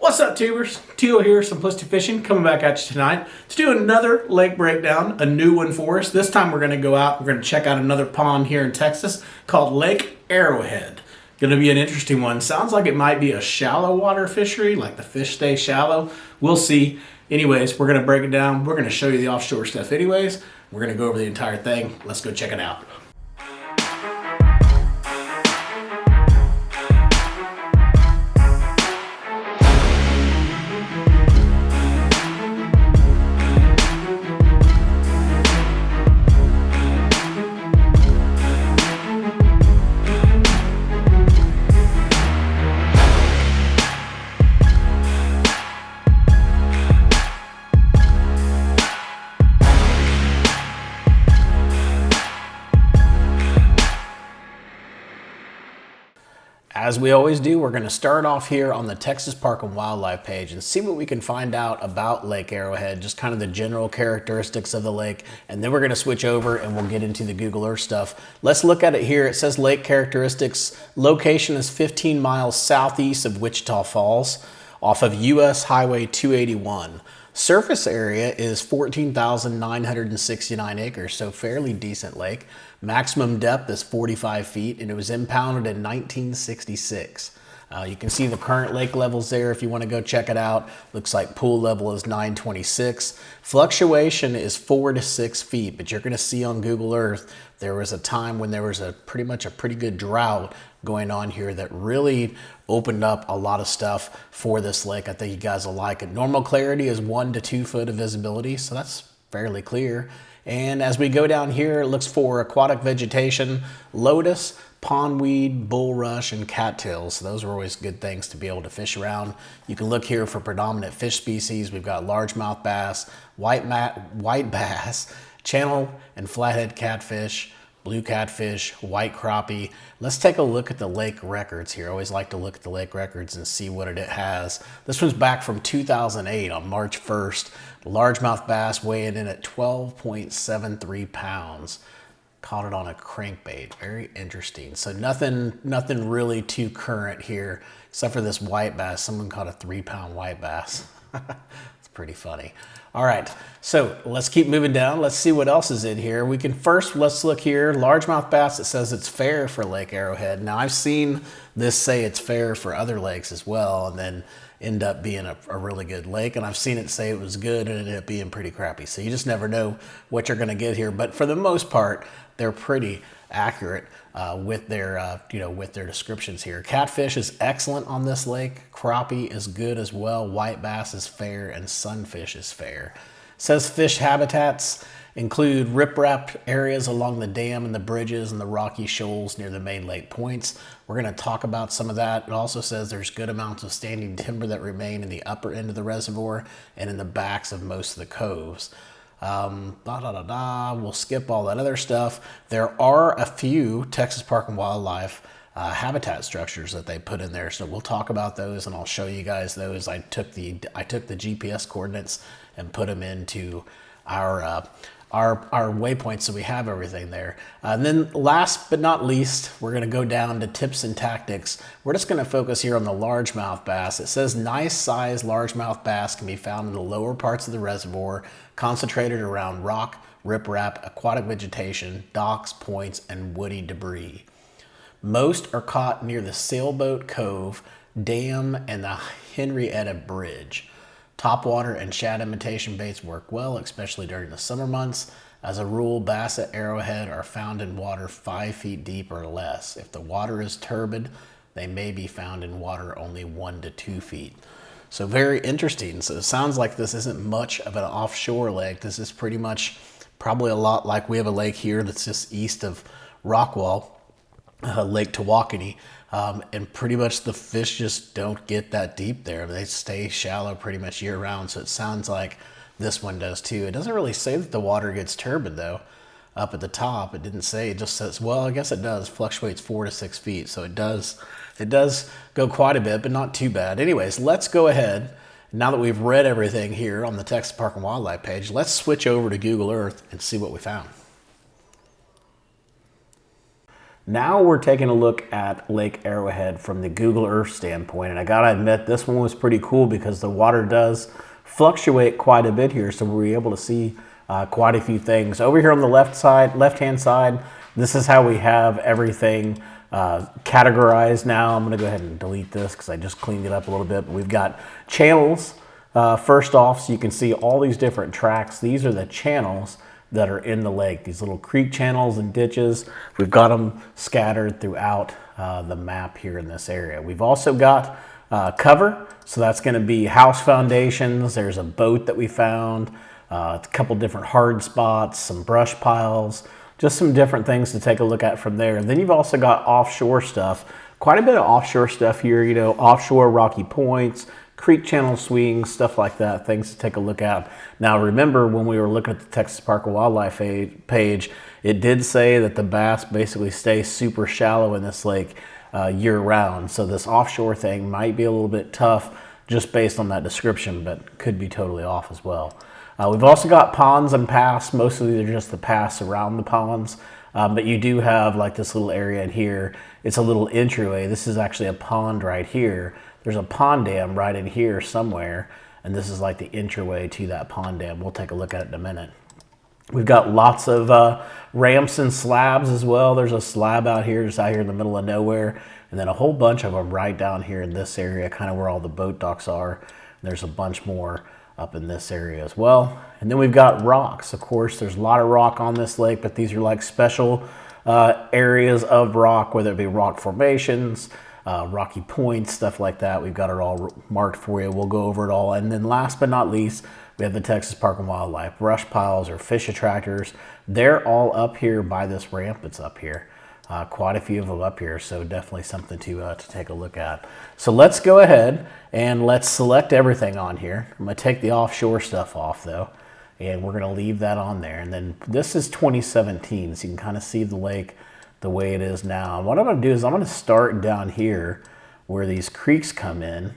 What's up, tubers? Teal here, Simplicity Fishing, coming back at you tonight to do another lake breakdown, a new one for us. This time we're going to go out, we're going to check out another pond here in Texas called Lake Arrowhead. Going to be an interesting one. Sounds like it might be a shallow water fishery, like the fish stay shallow. We'll see. Anyways, we're going to break it down. We're going to show you the offshore stuff anyways. We're going to go over the entire thing. Let's go check it out. As we always do, we're going to start off here on the Texas Park and Wildlife page and see what we can find out about Lake Arrowhead, just kind of the general characteristics of the lake, and then we're going to switch over and we'll get into the Google Earth stuff. Let's look at it here. It says lake characteristics. Location is 15 miles southeast of Wichita Falls off of US Highway 281. Surface area is 14,969 acres, so fairly decent lake. Maximum depth is 45 feet, and it was impounded in 1966. You can see the current lake levels there if you want to go check it out. Looks like pool level is 926. Fluctuation is 4 to 6 feet, but you're going to see on Google Earth there was a time when there was pretty much a pretty good drought going on here that really opened up a lot of stuff for this lake. I think you guys will like it. Normal clarity is 1 to 2 foot of visibility, so that's fairly clear. And as we go down here, it looks for aquatic vegetation, lotus, pondweed, bulrush, and cattails. So those are always good things to be able to fish around. You can look here for predominant fish species. We've got largemouth bass, white bass, channel and flathead catfish, blue catfish, white crappie. Let's take a look at the lake records here. I always like to look at the lake records and see what it has. This one's back from 2008 on March 1st. Largemouth bass weighing in at 12.73 pounds. Caught it on a crankbait. Very interesting. So nothing really too current here, except for this white bass. Someone caught a 3-pound white bass. It's pretty funny. All right, so let's keep moving down. Let's see what else is in here. Let's look here. Largemouth bass, it says it's fair for Lake Arrowhead. Now I've seen this say it's fair for other lakes as well, and then end up being a really good lake. And I've seen it say it was good and it ended up being pretty crappy. So you just never know what you're gonna get here. But for the most part, they're pretty accurate with their descriptions here. Catfish is excellent on this lake. Crappie is good as well. White bass is fair, and sunfish is fair. It says fish habitats include riprap areas along the dam and the bridges and the rocky shoals near the main lake points. We're going to talk about some of that. It also says there's good amounts of standing timber that remain in the upper end of the reservoir and in the backs of most of the coves. We'll skip all that other stuff. There are a few Texas Park and Wildlife habitat structures that they put in there, so we'll talk about those and I'll show you guys those. I took the GPS coordinates and put them into our waypoints, so we have everything there. And then last but not least, we're going to go down to tips and tactics. We're just going to focus here on the largemouth bass. It says nice sized largemouth bass can be found in the lower parts of the reservoir, concentrated around rock, riprap, aquatic vegetation, docks, points, and woody debris. Most are caught near the Sailboat Cove, Dam, and the Henrietta Bridge. Topwater and shad imitation baits work well, especially during the summer months. As a rule, bass at Arrowhead are found in water 5 feet deep or less. If the water is turbid, they may be found in water only 1 to 2 feet. So very interesting. So it sounds like this isn't much of an offshore lake. This is pretty much probably a lot like we have a lake here that's just east of Rockwall, Lake Tawakoni. And pretty much the fish just don't get that deep there. They stay shallow pretty much year round. So it sounds like this one does too. It doesn't really say that the water gets turbid though. Up at the top, it didn't say. It just says, well, I guess it does. Fluctuates 4 to 6 feet. So it does go quite a bit, but not too bad. Anyways, let's go ahead. Now that we've read everything here on the Texas Park and Wildlife page, let's switch over to Google Earth and see what we found. Now we're taking a look at Lake Arrowhead from the Google Earth standpoint. And I gotta admit, this one was pretty cool because the water does fluctuate quite a bit here. So we were able to see quite a few things. Over here on the left-hand side, this is how we have everything categorized now. I'm gonna go ahead and delete this because I just cleaned it up a little bit. But we've got channels first off, so you can see all these different tracks. These are the channels that are in the lake, these little creek channels and ditches. We've got them scattered throughout the map here in this area. We've also got cover, so that's gonna be house foundations. There's a boat that we found, a couple different hard spots, some brush piles, just some different things to take a look at from there. And then you've also got offshore stuff, quite a bit of offshore stuff here, you know, offshore rocky points, creek channel swings, stuff like that, things to take a look at. Now remember, when we were looking at the Texas Park and Wildlife page, it did say that the bass basically stay super shallow in this lake year round. So this offshore thing might be a little bit tough just based on that description, but could be totally off as well. We've also got ponds and paths. Most of these are just the paths around the ponds. But you do have like this little area in here. It's a little entryway. This is actually a pond right here. There's a pond dam right in here somewhere, and this is like the entryway to that pond dam. We'll take a look at it in a minute. We've got lots of ramps and slabs as well. There's a slab out here, just out here in the middle of nowhere, and then a whole bunch of them right down here in this area, kind of where all the boat docks are. And there's a bunch more up in this area as well. And then we've got rocks. Of course, there's a lot of rock on this lake, but these are like special areas of rock, whether it be rock formations, rocky points, stuff like that. We've got it all marked for you. We'll go over it all. And then last but not least, we have the Texas Park and Wildlife brush piles or fish attractors. They're all up here by this ramp that's up here. Quite a few of them up here, so definitely something to take a look at. So let's go ahead and let's select everything on here. I'm gonna take the offshore stuff off though, and we're gonna leave that on there. And then this is 2017, so you can kind of see the lake the way it is now. And what I'm gonna do is I'm gonna start down here where these creeks come in.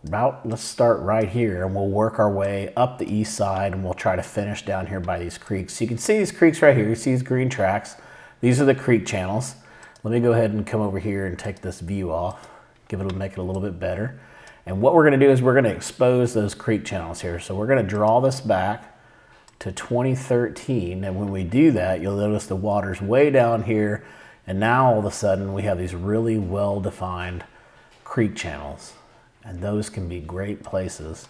Let's start right here, and we'll work our way up the east side, and we'll try to finish down here by these creeks. So you can see these creeks right here. You see these green tracks. These are the creek channels. Let me go ahead and come over here and take this view off, make it a little bit better. And what we're gonna do is we're gonna expose those creek channels here. So we're gonna draw this back to 2013, and when we do that, you'll notice the water's way down here, and now all of a sudden we have these really well-defined creek channels, and those can be great places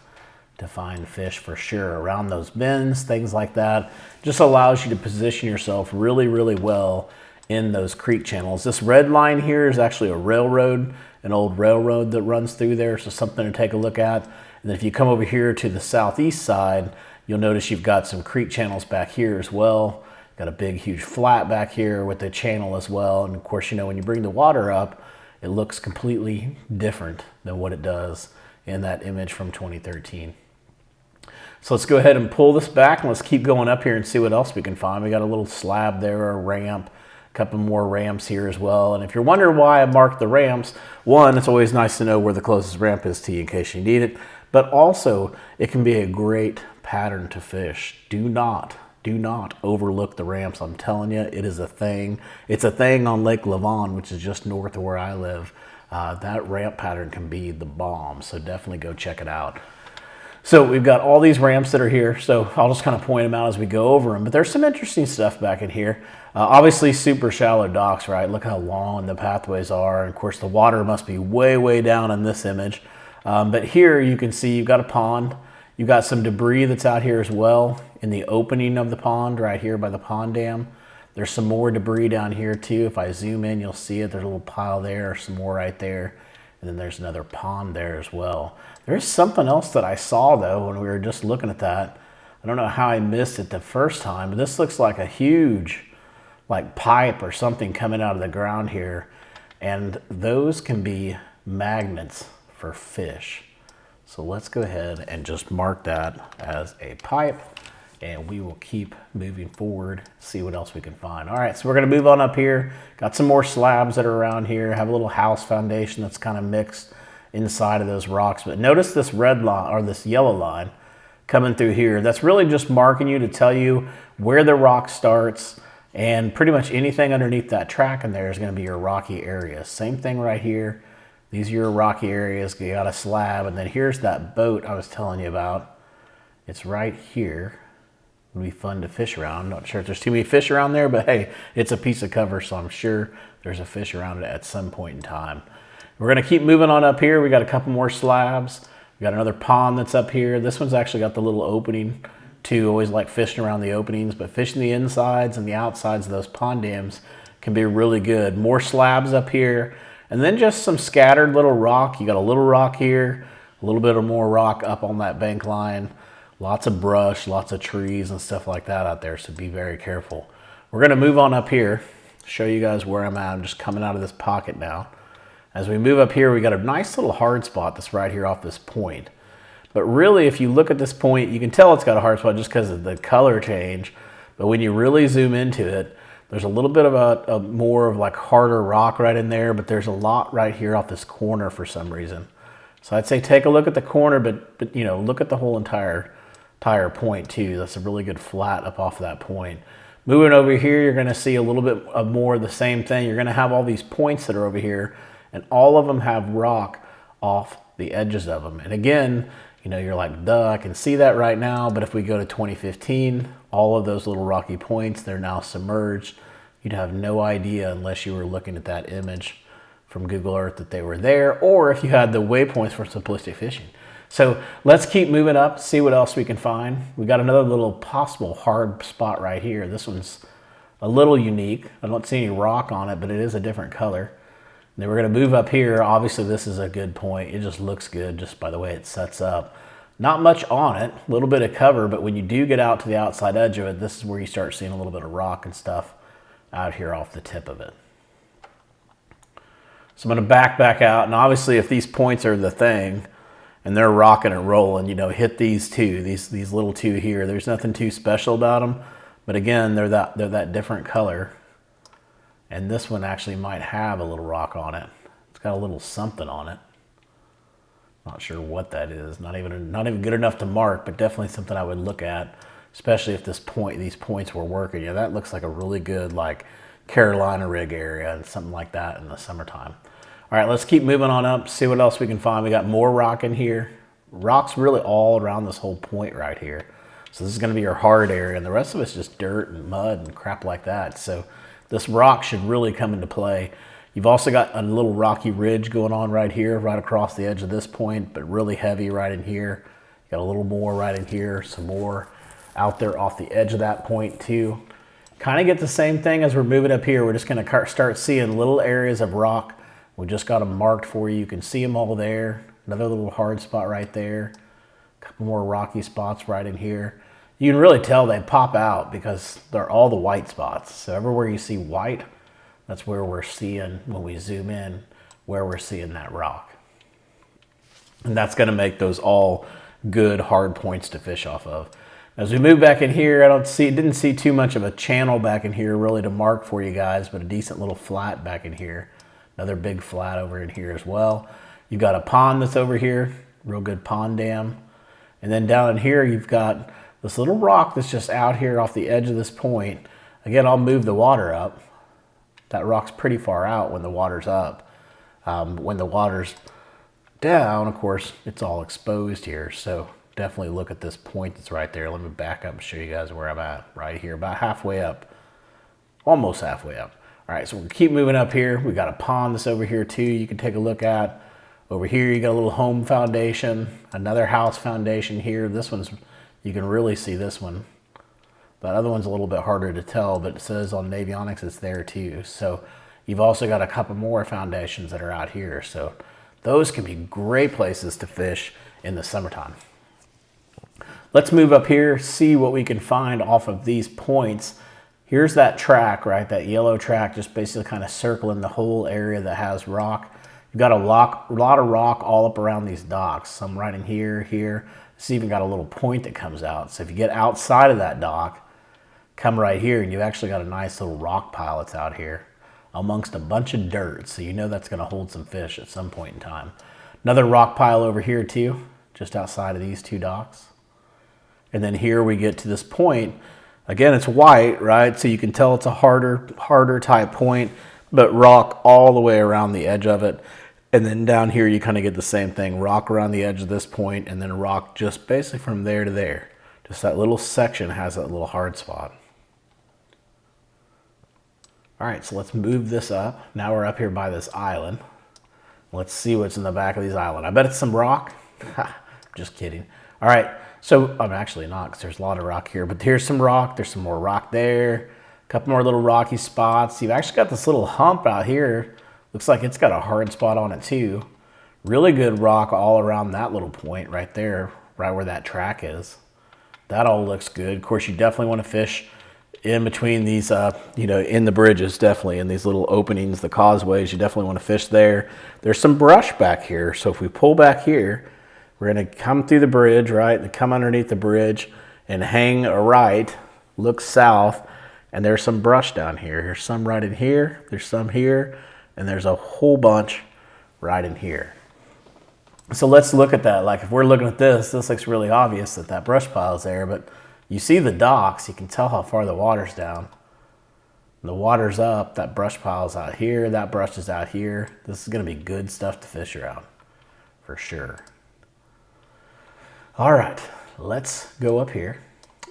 to find fish for sure. Around those bends, things like that, just allows you to position yourself really, really well in those creek channels. This red line here is actually a railroad, an old railroad that runs through there, so something to take a look at. And then if you come over here to the southeast side, you'll notice you've got some creek channels back here as well. Got a big, huge flat back here with the channel as well. And of course, you know, when you bring the water up, it looks completely different than what it does in that image from 2013. So let's go ahead and pull this back, and let's keep going up here and see what else we can find. We got a little slab there, a ramp, a couple more ramps here as well. And if you're wondering why I marked the ramps, one, it's always nice to know where the closest ramp is to you in case you need it. But also, it can be a great pattern to fish. Do not overlook the ramps. I'm telling you, it is a thing. It's a thing on Lake Lavon, which is just north of where I live. That ramp pattern can be the bomb, so definitely go check it out. So we've got all these ramps that are here, so I'll just kind of point them out as we go over them. But there's some interesting stuff back in here. Obviously, super shallow docks, right? Look how long the pathways are. And of course, the water must be way, way down in this image. But here you can see you've got a pond. You've got some debris that's out here as well in the opening of the pond right here by the pond dam. There's some more debris down here too. If I zoom in, you'll see it. There's a little pile there, some more right there. And then there's another pond there as well. There's something else that I saw though when we were just looking at that. I don't know how I missed it the first time, but this looks like a huge like pipe or something coming out of the ground here. And those can be magnets for fish. So let's go ahead and just mark that as a pipe, and we will keep moving forward, see what else we can find. All right, so we're gonna move on up here. Got some more slabs that are around here. Have a little house foundation that's kind of mixed inside of those rocks. But notice this red line, or this yellow line coming through here. That's really just marking you to tell you where the rock starts And pretty much anything underneath that track in there is going to be your rocky areas. Same thing right here. These are your rocky areas. You got a slab, and then here's that boat I was telling you about. It's right here. It would be fun to fish around. Not sure if there's too many fish around there, but hey, it's a piece of cover, so I'm sure there's a fish around it at some point in time. We're going to keep moving on up here. We got a couple more slabs. We got another pond that's up here. This one's actually got the little opening too. Always like fishing around the openings, but fishing the insides and the outsides of those pond dams can be really good. More slabs up here, and then just some scattered little rock. You got a little rock here, a little bit of more rock up on that bank line. Lots of brush, lots of trees and stuff like that out there, so be very careful. We're going to move on up here, show you guys where I'm at. I'm just coming out of this pocket now. As we move up here, we got a nice little hard spot that's right here off this point. But really, if you look at this point, you can tell it's got a hard spot just because of the color change. But when you really zoom into it, there's a little bit of a more of like harder rock right in there, but there's a lot right here off this corner for some reason. So I'd say take a look at the corner, but you know, look at the whole entire point too. That's a really good flat up off of that point. Moving over here, you're going to see a little bit of more of the same thing. You're going to have all these points that are over here, and all of them have rock off the edges of them. And again, you know, you're like, duh, I can see that right now. But if we go to 2015, all of those little rocky points, they're now submerged. You'd have no idea unless you were looking at that image from Google Earth that they were there, or if you had the waypoints for simplistic fishing. So let's keep moving up, see what else we can find. We got another little possible hard spot right here. This one's a little unique. I don't see any rock on it, but it is a different color. Then we're going to move up here. Obviously, this is a good point. It just looks good just by the way it sets up. Not much on it, a little bit of cover, but when you do get out to the outside edge of it, this is where you start seeing a little bit of rock and stuff out here off the tip of it. So I'm going to back out, and obviously if these points are the thing, and they're rocking and rolling, you know, hit these two, these little two here. There's nothing too special about them, but again, they're that different color. And this one actually might have a little rock on it. It's got a little something on it. Not sure what that is. Not even good enough to mark, but definitely something I would look at, especially if these points were working. Yeah, that looks like a really good like Carolina rig area and something like that in the summertime. All right, let's keep moving on up, see what else we can find. We got more rock in here. Rock's really all around this whole point right here. So this is gonna be your hard area, and the rest of it's just dirt and mud and crap like that. So this rock should really come into play. You've also got a little rocky ridge going on right here, right across the edge of this point, but really heavy right in here. You got a little more right in here, some more out there off the edge of that point too. Kind of get the same thing as we're moving up here. We're just gonna start seeing little areas of rock. We just got them marked for you. You can see them all there. Another little hard spot right there. A couple more rocky spots right in here. You can really tell they pop out because they're all the white spots. So everywhere you see white, that's where we're seeing, when we zoom in, where we're seeing that rock. And that's gonna make those all good hard points to fish off of. As we move back in here, didn't see too much of a channel back in here really to mark for you guys, but a decent little flat back in here. Another big flat over in here as well. You've got a pond that's over here, real good pond dam. And then down in here, you've got this little rock that's just out here off the edge of this point. Again, I'll move the water up. That rock's pretty far out when the water's up. When the water's down, of course, it's all exposed here. So definitely look at this point that's right there. Let me back up and show you guys where I'm at right here, about halfway up, almost halfway up. All right, so we'll keep moving up here. We got a pond that's over here too you can take a look at. Over here, you got a little home foundation, another house foundation here. This one's, you can really see this one. That other one's a little bit harder to tell, but it says on Navionics it's there too. So you've also got a couple more foundations that are out here. So those can be great places to fish in the summertime. Let's move up here, see what we can find off of these points. Here's that track, right? That yellow track just basically kind of circling the whole area that has rock. You've got a lot of rock all up around these docks. Some right in here. It's even got a little point that comes out. So if you get outside of that dock, come right here and you've actually got a nice little rock pile that's out here amongst a bunch of dirt. So you know that's gonna hold some fish at some point in time. Another rock pile over here too, just outside of these two docks. And then here we get to this point. Again, it's white, right? So you can tell it's a harder type point, but rock all the way around the edge of it. And then down here, you kind of get the same thing, rock around the edge of this point, and then rock just basically from there to there. Just that little section has that little hard spot. All right, so let's move this up. Now we're up here by this island. Let's see what's in the back of these island. I bet it's some rock. Just kidding. All right, so I'm actually not, because there's a lot of rock here, but here's some rock. There's some more rock there. A couple more little rocky spots. You've actually got this little hump out here. Looks like it's got a hard spot on it too. Really good rock all around that little point right there, right where that track is. That all looks good. Of course, you definitely want to fish in between these, in the bridges, definitely, in these little openings, the causeways. You definitely want to fish there. There's some brush back here. So if we pull back here, we're going to come through the bridge, right, and come underneath the bridge and hang a right, look south, and there's some brush down here. There's some right in here, there's some here, and there's a whole bunch right in here. So let's look at that. Like if we're looking at this looks really obvious that that brush pile is there, but you see the docks, you can tell how far the water's down. The water's up, that brush pile's out here, that brush is out here. This is gonna be good stuff to fish around, for sure. All right, let's go up here.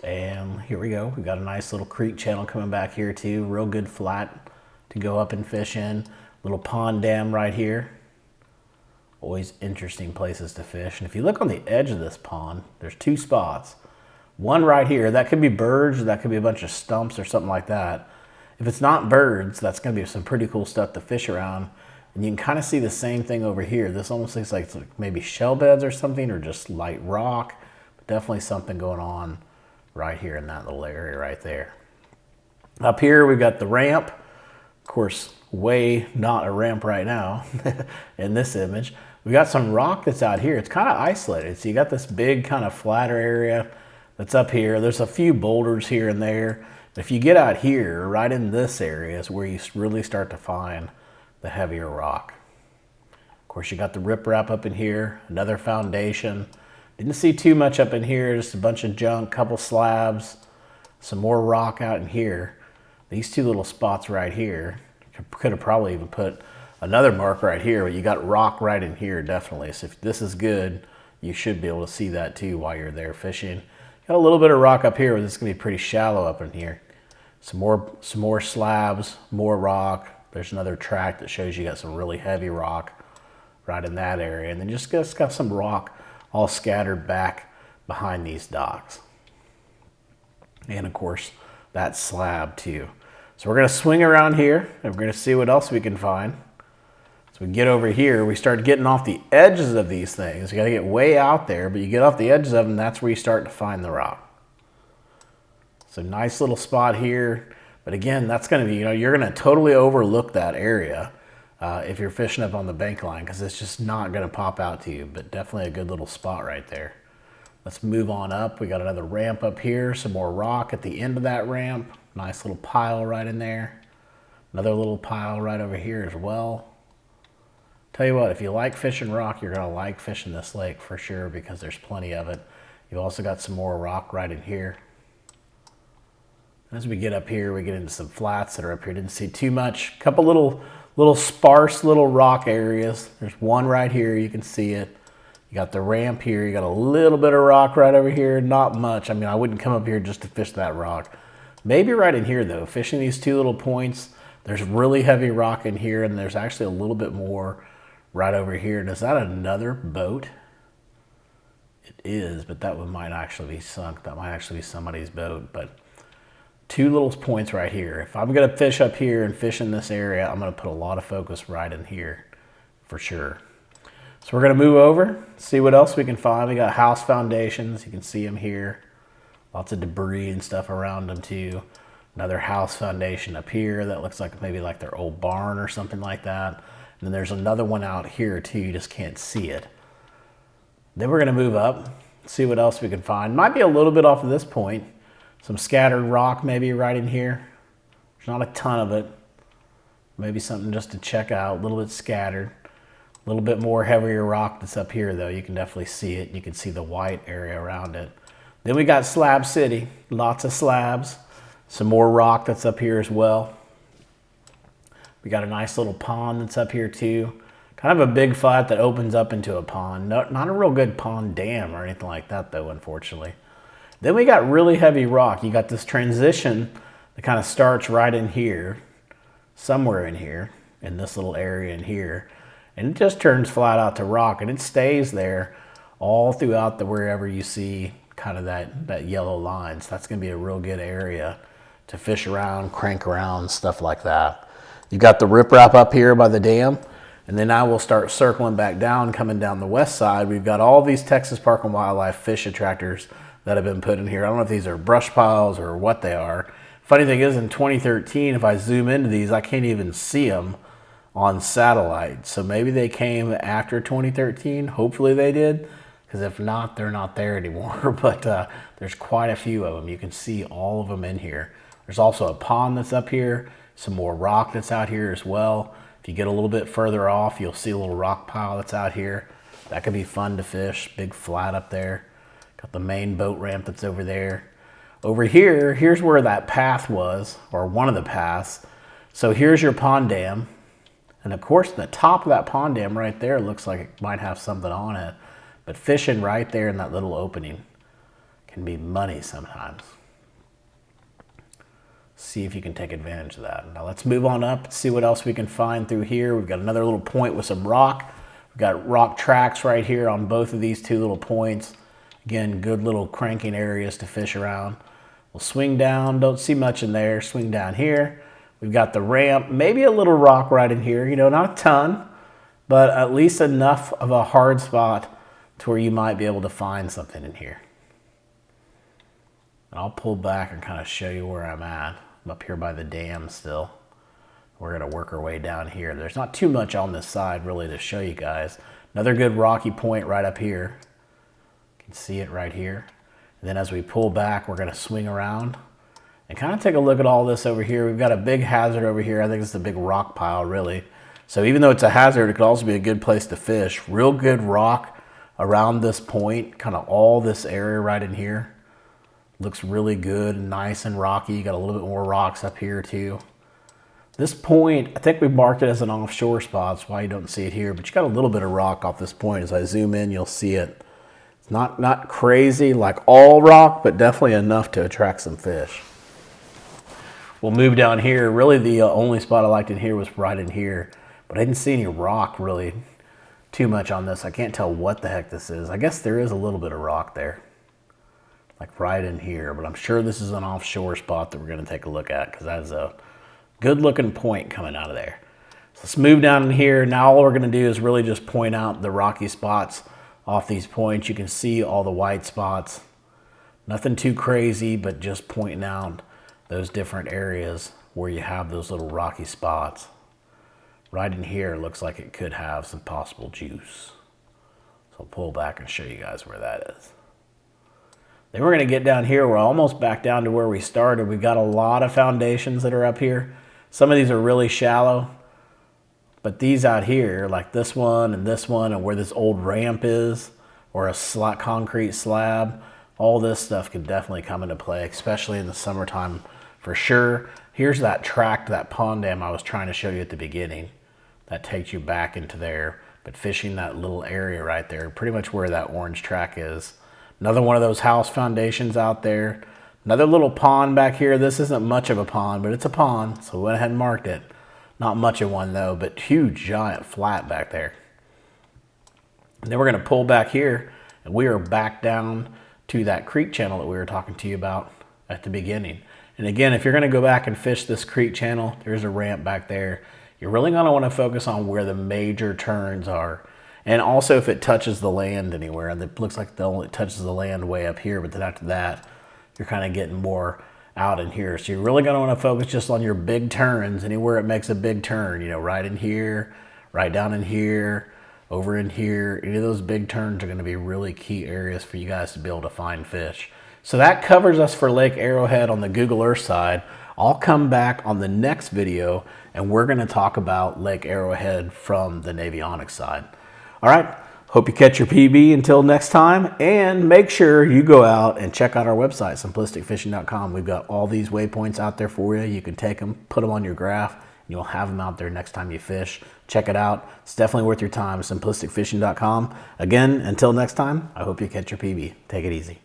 And here we go. We've got a nice little creek channel coming back here too. Real good flat to go up and fish in. Little pond dam right here. Always interesting places to fish. And if you look on the edge of this pond, there's two spots. One right here, that could be birds, that could be a bunch of stumps or something like that. If it's not birds, that's gonna be some pretty cool stuff to fish around. And you can kind of see the same thing over here. This almost looks like maybe shell beds or something, or just light rock. But definitely something going on right here in that little area right there. Up here, we've got the ramp. Of course, way not a ramp right now in this image. We got some rock that's out here. It's kind of isolated. So you got this big kind of flatter area that's up here. There's a few boulders here and there. But if you get out here, right in this area is where you really start to find the heavier rock. Of course, you got the riprap up in here, another foundation. Didn't see too much up in here, just a bunch of junk, couple slabs, some more rock out in here. These two little spots right here, could have probably even put another mark right here, but you got rock right in here, definitely. So if this is good, you should be able to see that too while you're there fishing. Got a little bit of rock up here, but it's gonna be pretty shallow up in here. Some more slabs, more rock. There's another track that shows you got some really heavy rock right in that area. And then just got some rock all scattered back behind these docks. And of course, that slab too. So we're gonna swing around here and we're gonna see what else we can find. So we get over here, we start getting off the edges of these things. You gotta get way out there, but you get off the edges of them, that's where you start to find the rock. So nice little spot here. But again, that's gonna be, you're gonna totally overlook that area if you're fishing up on the bank line, because it's just not gonna pop out to you, but definitely a good little spot right there. Let's move on up. We got another ramp up here, some more rock at the end of that ramp. Nice little pile right in there. Another little pile right over here as well. Tell you what, if you like fishing rock, you're gonna like fishing this lake for sure, because there's plenty of it. You've also got some more rock right in here. As we get up here, we get into some flats that are up here. Didn't see too much. Couple little sparse little rock areas. There's one right here, you can see it. You got the ramp here, you got a little bit of rock right over here, not much. I mean, I wouldn't come up here just to fish that rock. Maybe right in here though, fishing these two little points, there's really heavy rock in here, and there's actually a little bit more right over here. And is that another boat? It is, but that one might actually be sunk. That might actually be somebody's boat, but two little points right here. If I'm gonna fish up here and fish in this area, I'm gonna put a lot of focus right in here for sure. So we're gonna move over, see what else we can find. We got house foundations, you can see them here. Lots of debris and stuff around them too. Another house foundation up here that looks like maybe like their old barn or something like that. And then there's another one out here too, you just can't see it. Then we're gonna move up, see what else we can find. Might be a little bit off of this point. Some scattered rock maybe right in here. There's not a ton of it. Maybe something just to check out, a little bit scattered. A little bit more heavier rock that's up here though. You can definitely see it. You can see the white area around it. Then we got Slab City, lots of slabs. Some more rock that's up here as well. We got a nice little pond that's up here too. Kind of a big flat that opens up into a pond. Not a real good pond dam or anything like that though, unfortunately. Then we got really heavy rock. You got this transition that kind of starts right in here, somewhere in here, in this little area in here. And it just turns flat out to rock, and it stays there all throughout the wherever you see kind of that yellow line. So that's gonna be a real good area to fish around, crank around, stuff like that. You got the riprap up here by the dam, and then I will start circling back down, coming down the west side. We've got all these Texas Park and Wildlife fish attractors that have been put in here. I don't know if these are brush piles or what they are. Funny thing is, in 2013, if I zoom into these, I can't even see them on satellite. So maybe they came after 2013. Hopefully they did, because if not, they're not there anymore. But there's quite a few of them. You can see all of them in here. There's also a pond that's up here, some more rock that's out here as well. If you get a little bit further off, you'll see a little rock pile that's out here. That could be fun to fish. Big flat up there. Got the main boat ramp that's over there. Over here, here's where that path was, or one of the paths. So here's your pond dam. And of course, the top of that pond dam right there looks like it might have something on it. But fishing right there in that little opening can be money sometimes. See if you can take advantage of that. Now let's move on up and see what else we can find through here. We've got another little point with some rock. We've got rock tracks right here on both of these two little points. Again, good little cranking areas to fish around. We'll swing down, don't see much in there. Swing down here. We've got the ramp, maybe a little rock right in here, you know, not a ton, but at least enough of a hard spot to where you might be able to find something in here. And I'll pull back and kind of show you where I'm at. I'm up here by the dam still. We're gonna work our way down here. There's not too much on this side really to show you guys. Another good rocky point right up here. You can see it right here. And then as we pull back, we're gonna swing around and kind of take a look at all this over here. We've got a big hazard over here. I think it's a big rock pile really. So even though it's a hazard, it could also be a good place to fish. Real good rock around this point, kind of all this area right in here. Looks really good, nice and rocky. You got a little bit more rocks up here too. This point, I think we marked it as an offshore spot. That's why you don't see it here, but you got a little bit of rock off this point. As I zoom in, you'll see it. It's not crazy like all rock, but definitely enough to attract some fish. We'll move down here. Really the only spot I liked in here was right in here, but I didn't see any rock really too much on this. I can't tell what the heck this is. I guess there is a little bit of rock there, like right in here, but I'm sure this is an offshore spot that we're gonna take a look at because that's a good looking point coming out of there. So let's move down in here. Now all we're gonna do is really just point out the rocky spots off these points. You can see all the white spots. Nothing too crazy, but just pointing out those different areas where you have those little rocky spots. Right in here, it looks like it could have some possible juice. So I'll pull back and show you guys where that is. Then we're gonna get down here. We're almost back down to where we started. We've got a lot of foundations that are up here. Some of these are really shallow, but these out here, like this one and where this old ramp is, or a concrete slab, all this stuff could definitely come into play, especially in the summertime for sure. Here's that track, that pond dam I was trying to show you at the beginning. That takes you back into there, but fishing that little area right there, pretty much where that orange track is. Another one of those house foundations out there. Another little pond back here. This isn't much of a pond, but it's a pond, so we went ahead and marked it. Not much of one though, but huge, giant flat back there. And then we're gonna pull back here, and we are back down to that creek channel that we were talking to you about at the beginning. And again, if you're gonna go back and fish this creek channel, there's a ramp back there. You're really gonna wanna focus on where the major turns are. And also if it touches the land anywhere, and it looks like it touches the land way up here, but then after that, you're kind of getting more out in here. So you're really gonna wanna focus just on your big turns, anywhere it makes a big turn, you know, right in here, right down in here, over in here. Any of those big turns are gonna be really key areas for you guys to be able to find fish. So that covers us for Lake Arrowhead on the Google Earth side. I'll come back on the next video and we're gonna talk about Lake Arrowhead from the Navionics side. All right, Hope you catch your PB until next time, and make sure you go out and check out our website, simplisticfishing.com. We've got all these waypoints out there for you. You can take them, put them on your graph, and you'll have them out there next time you fish. Check it out. It's definitely worth your time, simplisticfishing.com. Again, until next time, I hope you catch your PB. Take it easy.